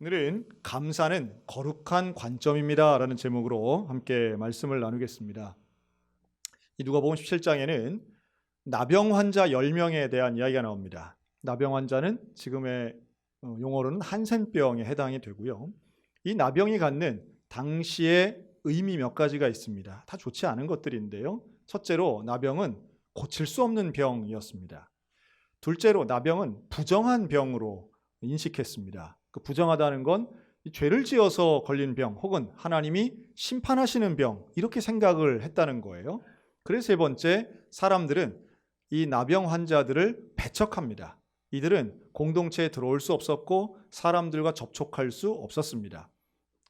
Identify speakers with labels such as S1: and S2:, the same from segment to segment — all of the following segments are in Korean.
S1: 오늘은 감사는 거룩한 관점입니다 라는 제목으로 함께 말씀을 나누겠습니다. 이 누가복음 17장에는 나병 환자 10명에 대한 이야기가 나옵니다. 나병 환자는 지금의 용어로는 한센병에 해당이 되고요. 이 나병이 갖는 당시의 의미 몇 가지가 있습니다. 다 좋지 않은 것들인데요. 첫째로 나병은 고칠 수 없는 병이었습니다. 둘째로 나병은 부정한 병으로 인식했습니다. 그 부정하다는 건 죄를 지어서 걸린 병 혹은 하나님이 심판하시는 병 이렇게 생각을 했다는 거예요. 그래서 세 번째, 사람들은 이 나병 환자들을 배척합니다. 이들은 공동체에 들어올 수 없었고 사람들과 접촉할 수 없었습니다.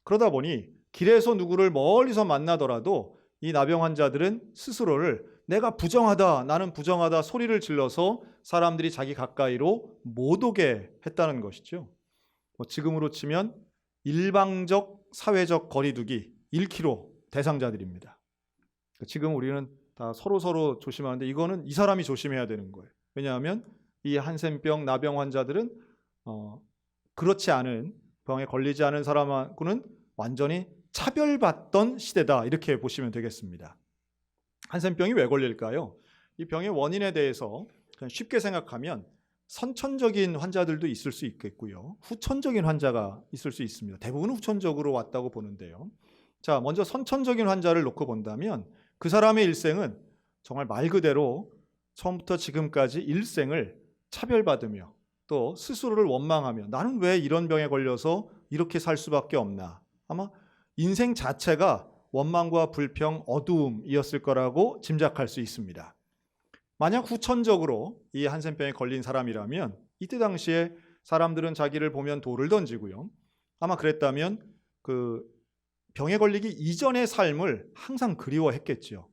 S1: 그러다 보니 길에서 누구를 멀리서 만나더라도 이 나병 환자들은 스스로를 내가 부정하다, 나는 부정하다 소리를 질러서 사람들이 자기 가까이로 못 오게 했다는 것이죠. 지금으로 치면 일방적 사회적 거리두기 1km 대상자들입니다. 지금 우리는 다 서로 조심하는데 이거는 이 사람이 조심해야 되는 거예요. 왜냐하면 이 한센병, 나병 환자들은 그렇지 않은 병에 걸리지 않은 사람하고는 완전히 차별받던 시대다 이렇게 보시면 되겠습니다. 한센병이 왜 걸릴까요? 이 병의 원인에 대해서 그냥 쉽게 생각하면 선천적인 환자들도 있을 수 있겠고요. 후천적인 환자가 있을 수 있습니다. 대부분은 후천적으로 왔다고 보는데요. 자, 먼저 선천적인 환자를 놓고 본다면 그 사람의 일생은 정말 말 그대로 처음부터 지금까지 일생을 차별받으며 또 스스로를 원망하며 나는 왜 이런 병에 걸려서 이렇게 살 수밖에 없나. 아마 인생 자체가 원망과 불평, 어두움이었을 거라고 짐작할 수 있습니다. 만약 후천적으로 이 한센병에 걸린 사람이라면 이때 당시에 사람들은 자기를 보면 돌을 던지고요. 아마 그랬다면 그 병에 걸리기 이전의 삶을 항상 그리워했겠지요.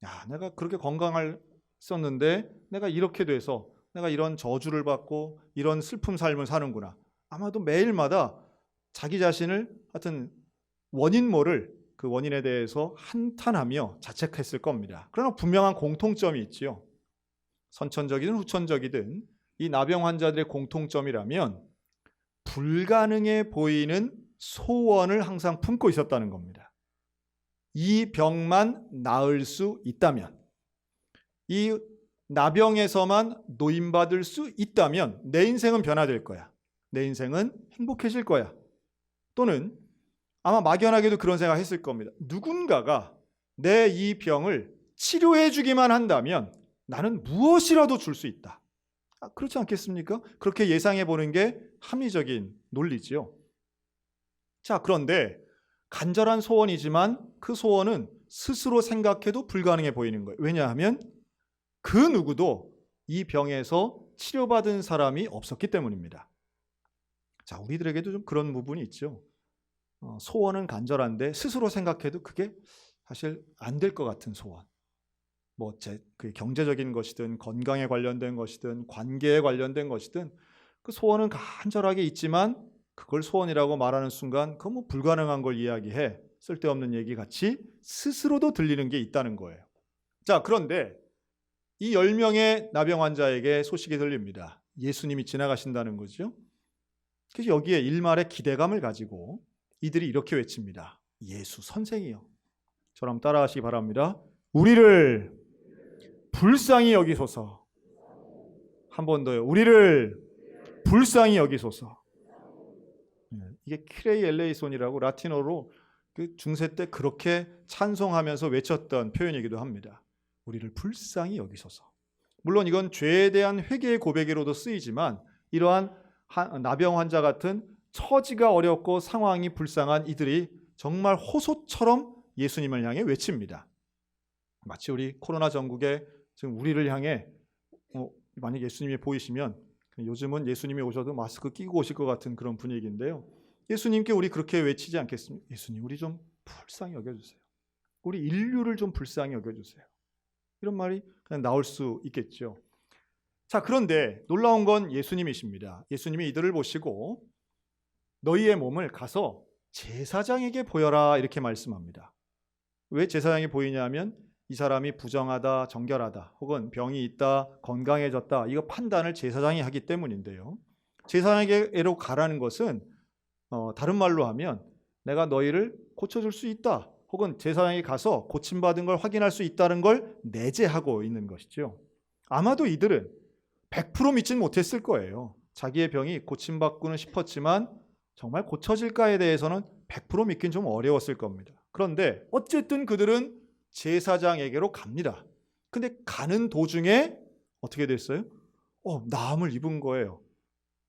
S1: 야, 내가 그렇게 건강했었는데 내가 이렇게 돼서 내가 이런 저주를 받고 이런 슬픔 삶을 사는구나. 아마도 매일마다 자기 자신을 하여튼 원인 모를 그 원인에 대해서 한탄하며 자책했을 겁니다. 그러나 분명한 공통점이 있지요. 선천적이든 후천적이든 이 나병 환자들의 공통점이라면 불가능해 보이는 소원을 항상 품고 있었다는 겁니다. 이 병만 나을 수 있다면, 이 나병에서만 노임받을 수 있다면 내 인생은 변화될 거야. 내 인생은 행복해질 거야. 또는 아마 막연하게도 그런 생각했을 겁니다. 누군가가 내 이 병을 치료해 주기만 한다면 나는 무엇이라도 줄 수 있다. 그렇지 않겠습니까? 그렇게 예상해 보는 게 합리적인 논리지요. 자, 그런데 간절한 소원이지만 그 소원은 스스로 생각해도 불가능해 보이는 거예요. 왜냐하면 그 누구도 이 병에서 치료받은 사람이 없었기 때문입니다. 자, 우리들에게도 좀 그런 부분이 있죠. 소원은 간절한데 스스로 생각해도 그게 사실 안 될 것 같은 소원. 그 경제적인 것이든 건강에 관련된 것이든 관계에 관련된 것이든 그 소원은 간절하게 있지만 그걸 소원이라고 말하는 순간 그건 불가능한 걸 이야기해. 쓸데없는 얘기 같이 스스로도 들리는 게 있다는 거예요. 자, 그런데 이 10명의 나병 환자에게 소식이 들립니다. 예수님이 지나가신다는 거죠. 그래서 여기에 일말의 기대감을 가지고 이들이 이렇게 외칩니다. 예수 선생이요. 저랑 따라하시기 바랍니다. 우리를 불쌍히 여기소서. 한 번 더요. 우리를 불쌍히 여기소서. 이게 키레이 엘레이손이라고 라틴어로 그 중세 때 그렇게 찬송하면서 외쳤던 표현이기도 합니다. 우리를 불쌍히 여기소서. 물론 이건 죄에 대한 회개의 고백으로도 쓰이지만 이러한 나병 환자 같은 처지가 어렵고 상황이 불쌍한 이들이 정말 호소처럼 예수님을 향해 외칩니다. 마치 우리 코로나 전국에 지금 우리를 향해 만약 예수님이 보이시면 요즘은 예수님이 오셔도 마스크 끼고 오실 것 같은 그런 분위기인데요. 예수님께 우리 그렇게 외치지 않겠습니까? 예수님, 우리 좀 불쌍히 여겨주세요. 우리 인류를 좀 불쌍히 여겨주세요. 이런 말이 그냥 나올 수 있겠죠. 자, 그런데 놀라운 건 예수님이십니다. 예수님이 이들을 보시고 너희의 몸을 가서 제사장에게 보여라 이렇게 말씀합니다. 왜 제사장이 보이냐면 이 사람이 부정하다, 정결하다, 혹은 병이 있다, 건강해졌다, 이거 판단을 제사장이 하기 때문인데요. 제사장에게로 가라는 것은 다른 말로 하면 내가 너희를 고쳐줄 수 있다, 혹은 제사장에 가서 고침받은 걸 확인할 수 있다는 걸 내재하고 있는 것이죠. 아마도 이들은 100% 믿진 못했을 거예요. 자기의 병이 고침받고는 싶었지만 정말 고쳐질까에 대해서는 100% 믿긴 좀 어려웠을 겁니다. 그런데 어쨌든 그들은 제사장에게로 갑니다. 근데 가는 도중에 어떻게 됐어요? 나음을 입은 거예요.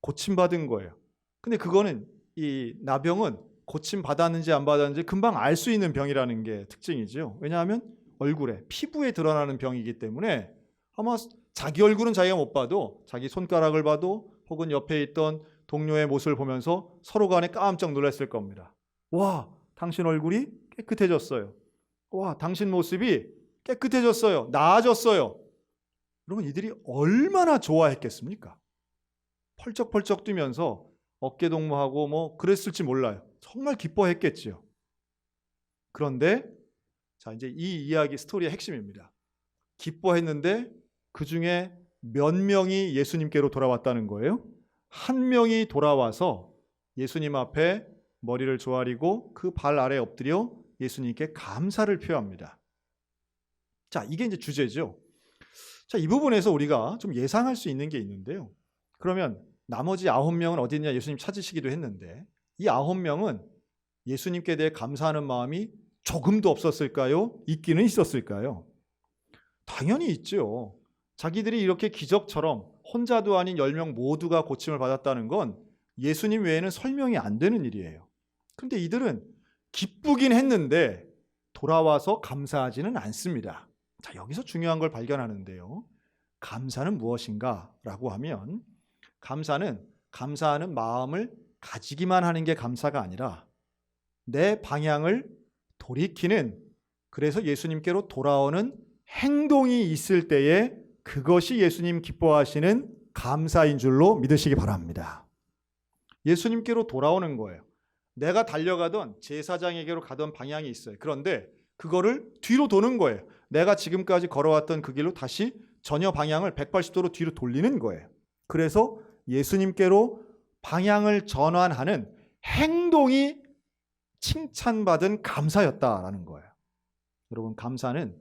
S1: 고침받은 거예요. 근데 그거는, 이 나병은 고침받았는지 안 받았는지 금방 알 수 있는 병이라는 게 특징이죠. 왜냐하면 얼굴에, 피부에 드러나는 병이기 때문에 아마 자기 얼굴은 자기가 못 봐도 자기 손가락을 봐도, 혹은 옆에 있던 동료의 모습을 보면서 서로 간에 깜짝 놀랐을 겁니다. 와, 당신 얼굴이 깨끗해졌어요. 와, 당신 모습이 깨끗해졌어요. 나아졌어요. 그러면 이들이 얼마나 좋아했겠습니까? 펄쩍펄쩍 뛰면서 어깨 동무하고 뭐 그랬을지 몰라요. 정말 기뻐했겠지요. 그런데 자, 이제 이 이야기 스토리의 핵심입니다. 기뻐했는데 그 중에 몇 명이 예수님께로 돌아왔다는 거예요? 한 명이 돌아와서 예수님 앞에 머리를 조아리고 그 발 아래 엎드려 예수님께 감사를 표합니다. 자, 이게 이제 주제죠. 자, 이 부분에서 우리가 좀 예상할 수 있는 게 있는데요. 그러면 나머지 9명은 어디 있냐 예수님 찾으시기도 했는데, 이 9명은 예수님께 대해 감사하는 마음이 조금도 없었을까요? 있기는 있었을까요? 당연히 있죠. 자기들이 이렇게 기적처럼 혼자도 아닌 10명 모두가 고침을 받았다는 건 예수님 외에는 설명이 안 되는 일이에요. 그런데 이들은 기쁘긴 했는데 돌아와서 감사하지는 않습니다. 자, 여기서 중요한 걸 발견하는데요. 감사는 무엇인가? 라고 하면, 감사는 감사하는 마음을 가지기만 하는 게 감사가 아니라 내 방향을 돌이키는, 그래서 예수님께로 돌아오는 행동이 있을 때에 그것이 예수님 기뻐하시는 감사인 줄로 믿으시기 바랍니다. 예수님께로 돌아오는 거예요. 내가 달려가던 제사장에게로 가던 방향이 있어요. 그런데 그거를 뒤로 도는 거예요. 내가 지금까지 걸어왔던 그 길로 다시 전혀 방향을 180도로 뒤로 돌리는 거예요. 그래서 예수님께로 방향을 전환하는 행동이 칭찬받은 감사였다라는 거예요. 여러분, 감사는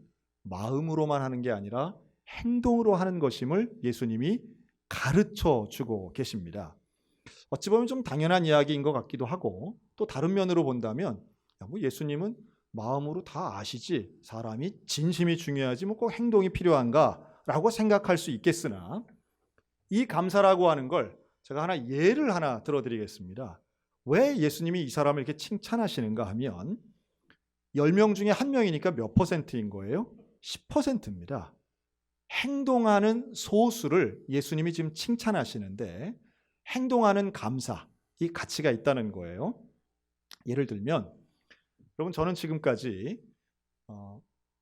S1: 마음으로만 하는 게 아니라 행동으로 하는 것임을 예수님이 가르쳐 주고 계십니다. 어찌 보면 좀 당연한 이야기인 것 같기도 하고, 또 다른 면으로 본다면 뭐 예수님은 마음으로 다 아시지, 사람이 진심이 중요하지 뭐 꼭 행동이 필요한가라고 생각할 수 있겠으나, 이 감사라고 하는 걸 제가 예를 하나 들어드리겠습니다. 왜 예수님이 이 사람을 이렇게 칭찬하시는가 하면, 10명 중에 1명이니까 몇 퍼센트인 거예요? 10%입니다. 행동하는 소수를 예수님이 지금 칭찬하시는데, 행동하는 감사, 이 가치가 있다는 거예요. 예를 들면, 여러분, 저는 지금까지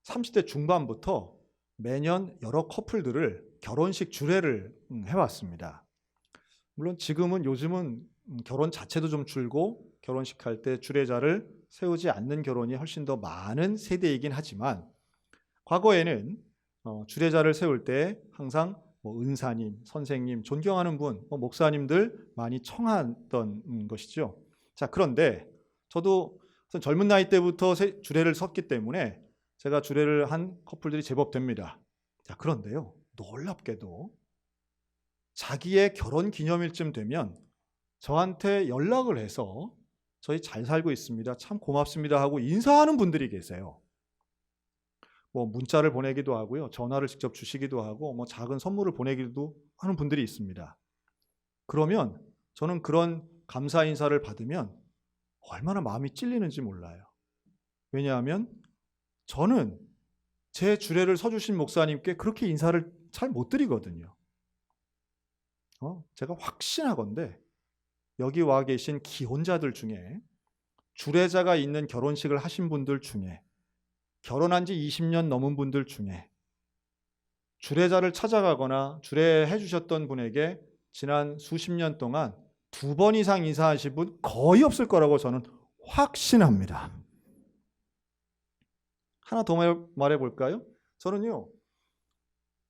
S1: 30대 중반부터 매년 여러 커플들을 결혼식 주례를 해왔습니다. 물론 요즘은 결혼 자체도 좀 줄고 결혼식 할 때 주례자를 세우지 않는 결혼이 훨씬 더 많은 세대이긴 하지만, 과거에는 주례자를 세울 때 항상 은사님, 선생님, 존경하는 분, 목사님들 많이 청하던 것이죠. 자, 그런데 저도 젊은 나이 때부터 주례를 섰기 때문에 제가 주례를 한 커플들이 제법 됩니다. 자, 그런데요, 놀랍게도 자기의 결혼 기념일쯤 되면 저한테 연락을 해서 저희 잘 살고 있습니다, 참 고맙습니다 하고 인사하는 분들이 계세요. 문자를 보내기도 하고요, 전화를 직접 주시기도 하고 작은 선물을 보내기도 하는 분들이 있습니다. 그러면 저는 그런 감사 인사를 받으면 얼마나 마음이 찔리는지 몰라요. 왜냐하면 저는 제 주례를 서주신 목사님께 그렇게 인사를 잘 못 드리거든요. 제가 확신하건대 여기 와 계신 기혼자들 중에, 주례자가 있는 결혼식을 하신 분들 중에, 결혼한 지 20년 넘은 분들 중에 주례자를 찾아가거나 주례해 주셨던 분에게 지난 수십 년 동안 2번 이상 인사하신 분 거의 없을 거라고 저는 확신합니다. 하나 더 말해 볼까요? 저는요,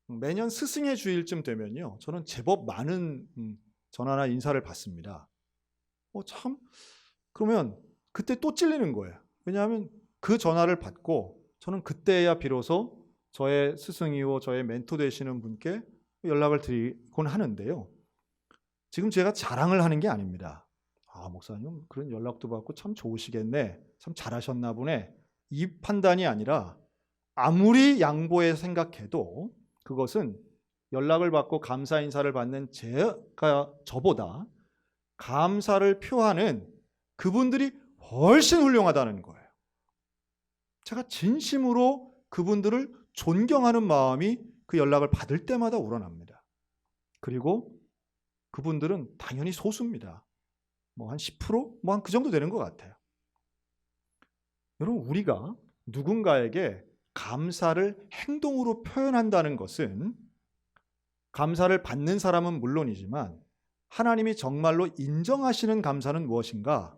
S1: 매년 스승의 주일쯤 되면요, 저는 제법 많은 전화나 인사를 받습니다. 참, 그러면 그때 또 찔리는 거예요. 왜냐하면 그 전화를 받고 저는 그때야 비로소 저의 스승이고 저의 멘토 되시는 분께 연락을 드리곤 하는데요. 지금 제가 자랑을 하는 게 아닙니다. 목사님 그런 연락도 받고 참 좋으시겠네, 참 잘하셨나 보네, 이 판단이 아니라 아무리 양보해 생각해도 그것은 연락을 받고 감사 인사를 받는 저보다 감사를 표하는 그분들이 훨씬 훌륭하다는 거예요. 제가 진심으로 그분들을 존경하는 마음이 그 연락을 받을 때마다 우러납니다. 그리고 그분들은 당연히 소수입니다. 한 10%? 한 그 정도 되는 것 같아요. 여러분, 우리가 누군가에게 감사를 행동으로 표현한다는 것은 감사를 받는 사람은 물론이지만 하나님이 정말로 인정하시는 감사는 무엇인가?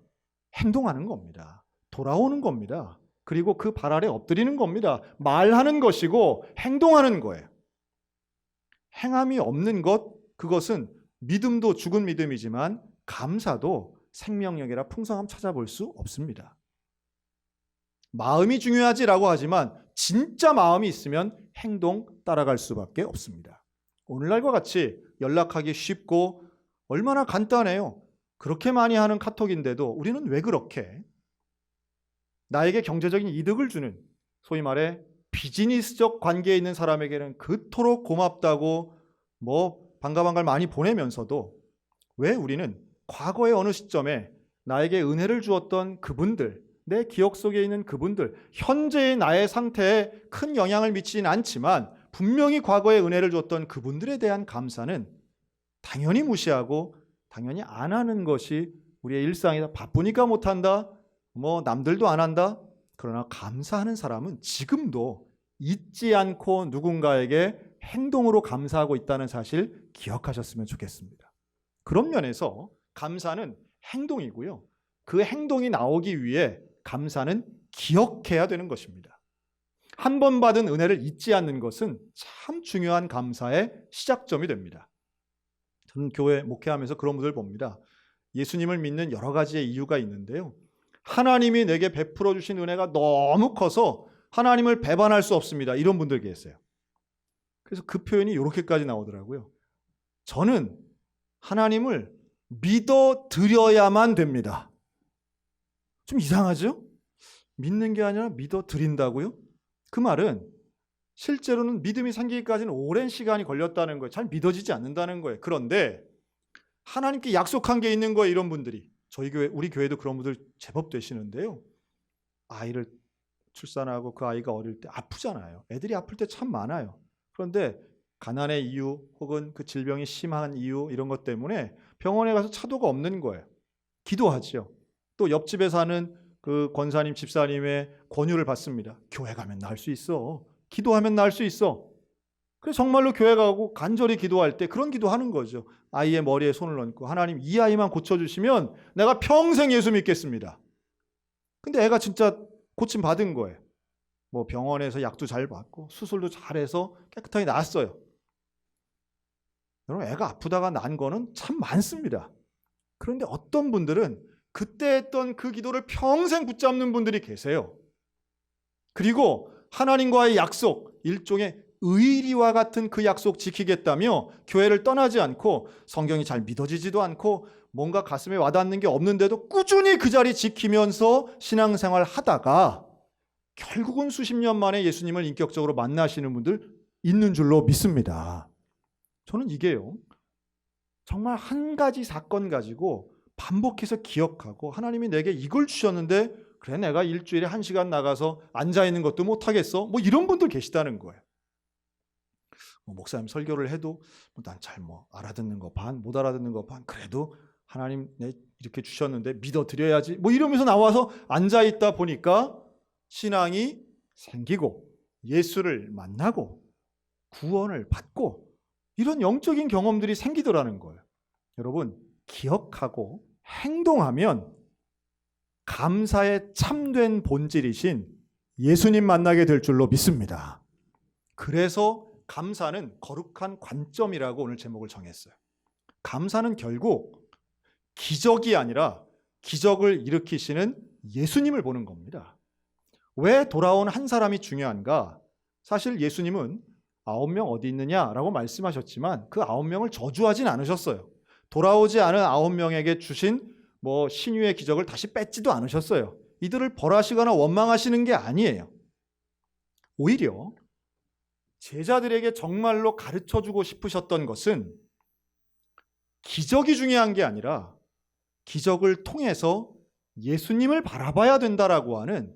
S1: 행동하는 겁니다. 돌아오는 겁니다. 그리고 그 발 아래 엎드리는 겁니다. 말하는 것이고 행동하는 거예요. 행함이 없는 것, 그것은 믿음도 죽은 믿음이지만 감사도 생명력이라 풍성함 찾아볼 수 없습니다. 마음이 중요하지라고 하지만 진짜 마음이 있으면 행동 따라갈 수밖에 없습니다. 오늘날과 같이 연락하기 쉽고 얼마나 간단해요. 그렇게 많이 하는 카톡인데도 우리는 왜 그렇게 나에게 경제적인 이득을 주는, 소위 말해 비즈니스적 관계에 있는 사람에게는 그토록 고맙다고 반가반가를 많이 보내면서도 왜 우리는 과거의 어느 시점에 나에게 은혜를 주었던 그분들, 내 기억 속에 있는 그분들, 현재의 나의 상태에 큰 영향을 미치진 않지만 분명히 과거에 은혜를 줬던 그분들에 대한 감사는 당연히 무시하고 당연히 안 하는 것이 우리의 일상이다. 바쁘니까 못한다, 남들도 안 한다. 그러나 감사하는 사람은 지금도 잊지 않고 누군가에게 행동으로 감사하고 있다는 사실 기억하셨으면 좋겠습니다. 그런 면에서 감사는 행동이고요. 그 행동이 나오기 위해 감사는 기억해야 되는 것입니다. 한 번 받은 은혜를 잊지 않는 것은 참 중요한 감사의 시작점이 됩니다. 저는 교회 목회하면서 그런 분들 봅니다. 예수님을 믿는 여러 가지의 이유가 있는데요. 하나님이 내게 베풀어 주신 은혜가 너무 커서 하나님을 배반할 수 없습니다. 이런 분들 계세요. 그래서 그 표현이 이렇게까지 나오더라고요. 저는 하나님을 믿어드려야만 됩니다. 좀 이상하죠? 믿는 게 아니라 믿어드린다고요? 그 말은 실제로는 믿음이 생기기까지는 오랜 시간이 걸렸다는 거예요. 잘 믿어지지 않는다는 거예요. 그런데 하나님께 약속한 게 있는 거예요. 이런 분들이. 저희 교회, 우리 교회도 그런 분들 제법 되시는데요. 아이를 출산하고 그 아이가 어릴 때 아프잖아요. 애들이 아플 때 참 많아요. 그런데 가난의 이유 혹은 그 질병이 심한 이유 이런 것 때문에 병원에 가서 차도가 없는 거예요. 기도하죠. 또 옆집에 사는 그 권사님, 집사님의 권유를 받습니다. 교회 가면 나을 수 있어. 기도하면 나을 수 있어. 그래서 정말로 교회 가고 간절히 기도할 때 그런 기도하는 거죠. 아이의 머리에 손을 얹고 하나님 이 아이만 고쳐주시면 내가 평생 예수 믿겠습니다. 근데 애가 진짜 고침 받은 거예요. 병원에서 약도 잘 받고 수술도 잘해서 깨끗하게 나았어요. 여러분, 애가 아프다가 난 거는 참 많습니다. 그런데 어떤 분들은 그때 했던 그 기도를 평생 붙잡는 분들이 계세요. 그리고 하나님과의 약속, 일종의 의리와 같은 그 약속 지키겠다며 교회를 떠나지 않고 성경이 잘 믿어지지도 않고 뭔가 가슴에 와닿는 게 없는데도 꾸준히 그 자리 지키면서 신앙생활 하다가 결국은 수십 년 만에 예수님을 인격적으로 만나시는 분들 있는 줄로 믿습니다. 저는 이게요, 정말 한 가지 사건 가지고 반복해서 기억하고 하나님이 내게 이걸 주셨는데 그래 내가 일주일에 1시간 나가서 앉아있는 것도 못하겠어? 이런 분들 계시다는 거예요. 목사님 설교를 해도 난 잘 알아듣는 거 반, 못 알아듣는 거 반, 그래도 하나님 내 이렇게 주셨는데 믿어드려야지 이러면서 나와서 앉아있다 보니까 신앙이 생기고 예수를 만나고 구원을 받고 이런 영적인 경험들이 생기더라는 거예요. 여러분, 기억하고 행동하면 감사의 참된 본질이신 예수님 만나게 될 줄로 믿습니다. 그래서 감사는 거룩한 관점이라고 오늘 제목을 정했어요. 감사는 결국 기적이 아니라 기적을 일으키시는 예수님을 보는 겁니다. 왜 돌아온 한 사람이 중요한가? 사실 예수님은 9명 어디 있느냐라고 말씀하셨지만 그 9명을 저주하진 않으셨어요. 돌아오지 않은 9명에게 주신 신유의 기적을 다시 뺏지도 않으셨어요. 이들을 벌하시거나 원망하시는 게 아니에요. 오히려 제자들에게 정말로 가르쳐주고 싶으셨던 것은 기적이 중요한 게 아니라 기적을 통해서 예수님을 바라봐야 된다라고 하는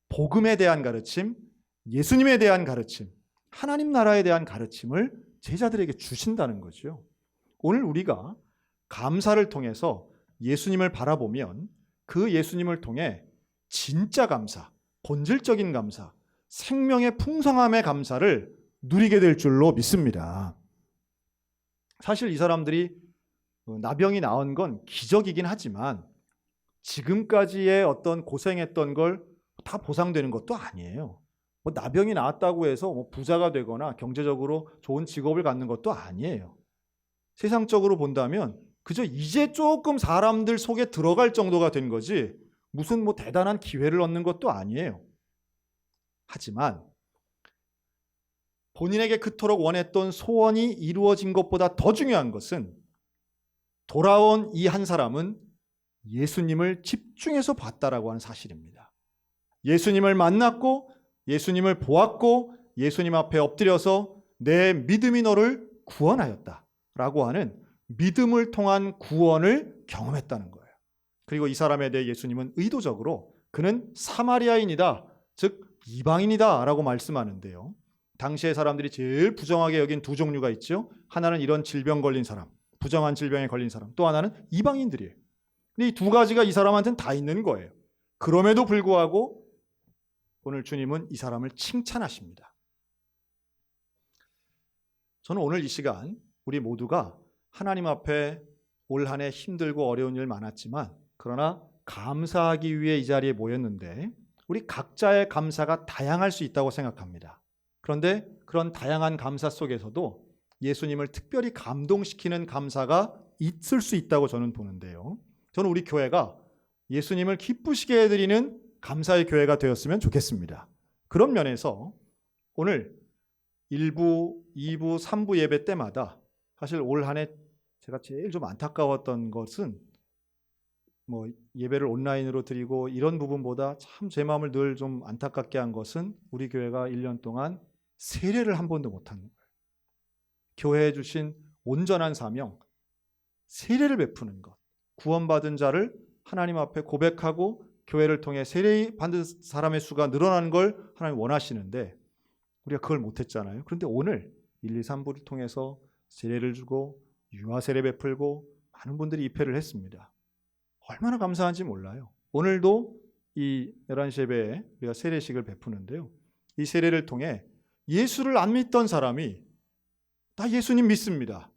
S1: 복음에 대한 가르침, 예수님에 대한 가르침, 하나님 나라에 대한 가르침을 제자들에게 주신다는 거죠. 오늘 우리가 감사를 통해서 예수님을 바라보면 그 예수님을 통해 진짜 감사, 본질적인 감사, 생명의 풍성함의 감사를 누리게 될 줄로 믿습니다. 사실 이 사람들이 나병이 나은 건 기적이긴 하지만 지금까지의 어떤 고생했던 걸 다 보상되는 것도 아니에요. 나병이 나았다고 해서 부자가 되거나 경제적으로 좋은 직업을 갖는 것도 아니에요. 세상적으로 본다면 그저 이제 조금 사람들 속에 들어갈 정도가 된 거지 무슨 대단한 기회를 얻는 것도 아니에요. 하지만 본인에게 그토록 원했던 소원이 이루어진 것보다 더 중요한 것은 돌아온 이 한 사람은 예수님을 집중해서 봤다라고 하는 사실입니다. 예수님을 만났고 예수님을 보았고 예수님 앞에 엎드려서 내 믿음이 너를 구원하였다라고 하는 믿음을 통한 구원을 경험했다는 거예요. 그리고 이 사람에 대해 예수님은 의도적으로 그는 사마리아인이다, 즉 이방인이다 라고 말씀하는데요. 당시의 사람들이 제일 부정하게 여긴 두 종류가 있죠. 하나는 이런 질병 걸린 사람, 부정한 질병에 걸린 사람, 또 하나는 이방인들이에요. 근데 이 두 가지가 이 사람한테는 다 있는 거예요. 그럼에도 불구하고 오늘 주님은 이 사람을 칭찬하십니다. 저는 오늘 이 시간 우리 모두가 하나님 앞에 올 한 해 힘들고 어려운 일 많았지만 그러나 감사하기 위해 이 자리에 모였는데 우리 각자의 감사가 다양할 수 있다고 생각합니다. 그런데 그런 다양한 감사 속에서도 예수님을 특별히 감동시키는 감사가 있을 수 있다고 저는 보는데요. 저는 우리 교회가 예수님을 기쁘시게 해드리는 감사의 교회가 되었으면 좋겠습니다. 그런 면에서 오늘 1부, 2부, 3부 예배 때마다 사실 올 한 해 제가 제일 좀 안타까웠던 것은 예배를 온라인으로 드리고 이런 부분보다 참 제 마음을 늘 좀 안타깝게 한 것은 우리 교회가 1년 동안 세례를 한 번도 못한 거예요. 교회에 주신 온전한 사명, 세례를 베푸는 것, 구원받은 자를 하나님 앞에 고백하고 교회를 통해 세례 받은 사람의 수가 늘어나는 걸 하나님 원하시는데 우리가 그걸 못했잖아요. 그런데 오늘 1, 2, 3부를 통해서 세례를 주고 유아 세례 베풀고 많은 분들이 입회를 했습니다. 얼마나 감사한지 몰라요. 오늘도 이 11시 예배에 우리가 세례식을 베푸는데요. 이 세례를 통해 예수를 안 믿던 사람이 나 예수님 믿습니다.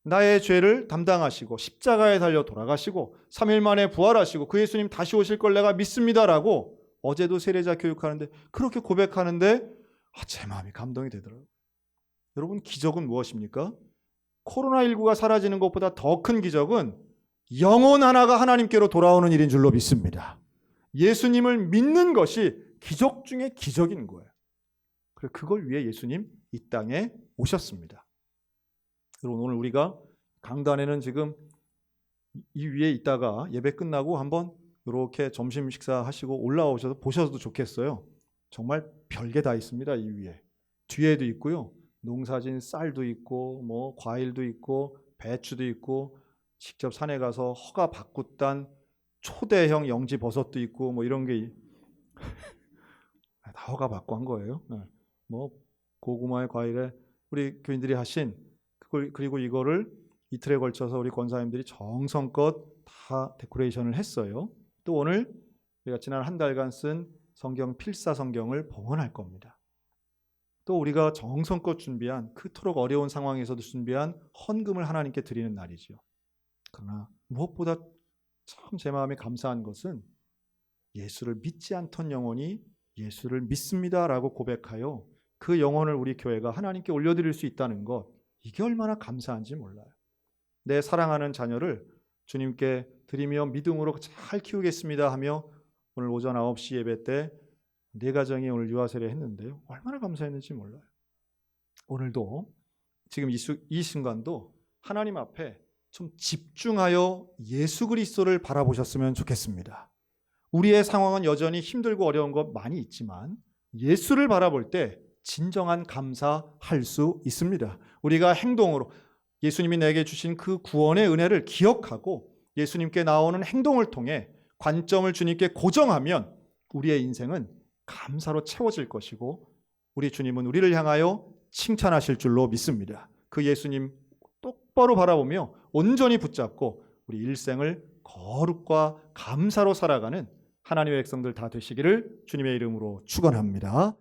S1: 나의 죄를 담당하시고 십자가에 달려 돌아가시고 3일 만에 부활하시고 그 예수님 다시 오실 걸 내가 믿습니다라고 어제도 세례자 교육하는데 그렇게 고백하는데 제 마음이 감동이 되더라고요. 여러분, 기적은 무엇입니까? 코로나19가 사라지는 것보다 더 큰 기적은 영혼 하나가 하나님께로 돌아오는 일인 줄로 믿습니다. 예수님을 믿는 것이 기적 중에 기적인 거예요. 그래서 그걸 위해 예수님 이 땅에 오셨습니다. 여러분, 오늘 우리가 강단에는 지금 이 위에 있다가 예배 끝나고 한번 이렇게 점심 식사하시고 올라오셔서 보셔도 좋겠어요. 정말 별게 다 있습니다. 이 위에. 뒤에도 있고요. 농사진 쌀도 있고 과일도 있고 배추도 있고 직접 산에 가서 허가 받고 딴 초대형 영지 버섯도 있고 이런 게 다 허가 받고 한 거예요. 고구마의 과일에 우리 교인들이 하신 그리고 이거를 이틀에 걸쳐서 우리 권사님들이 정성껏 다 데코레이션을 했어요. 또 오늘 우리가 지난 한 달간 쓴 성경 필사 성경을 봉헌할 겁니다. 또 우리가 정성껏 준비한 그토록 어려운 상황에서도 준비한 헌금을 하나님께 드리는 날이죠. 그러나 무엇보다 참 제 마음에 감사한 것은 예수를 믿지 않던 영혼이 예수를 믿습니다라고 고백하여 그 영혼을 우리 교회가 하나님께 올려드릴 수 있다는 것, 이게 얼마나 감사한지 몰라요. 내 사랑하는 자녀를 주님께 드리며 믿음으로 잘 키우겠습니다 하며 오늘 오전 9시 예배 때 내 가정이 오늘 유아세례 했는데요. 얼마나 감사했는지 몰라요. 오늘도 지금 이 순간도 하나님 앞에 좀 집중하여 예수 그리스도를 바라보셨으면 좋겠습니다. 우리의 상황은 여전히 힘들고 어려운 것 많이 있지만 예수를 바라볼 때 진정한 감사할 수 있습니다. 우리가 행동으로 예수님이 내게 주신 그 구원의 은혜를 기억하고 예수님께 나오는 행동을 통해 관점을 주님께 고정하면 우리의 인생은 감사로 채워질 것이고 우리 주님은 우리를 향하여 칭찬하실 줄로 믿습니다. 그 예수님 똑바로 바라보며 온전히 붙잡고 우리 일생을 거룩과 감사로 살아가는 하나님의 백성들 다 되시기를 주님의 이름으로 축원합니다.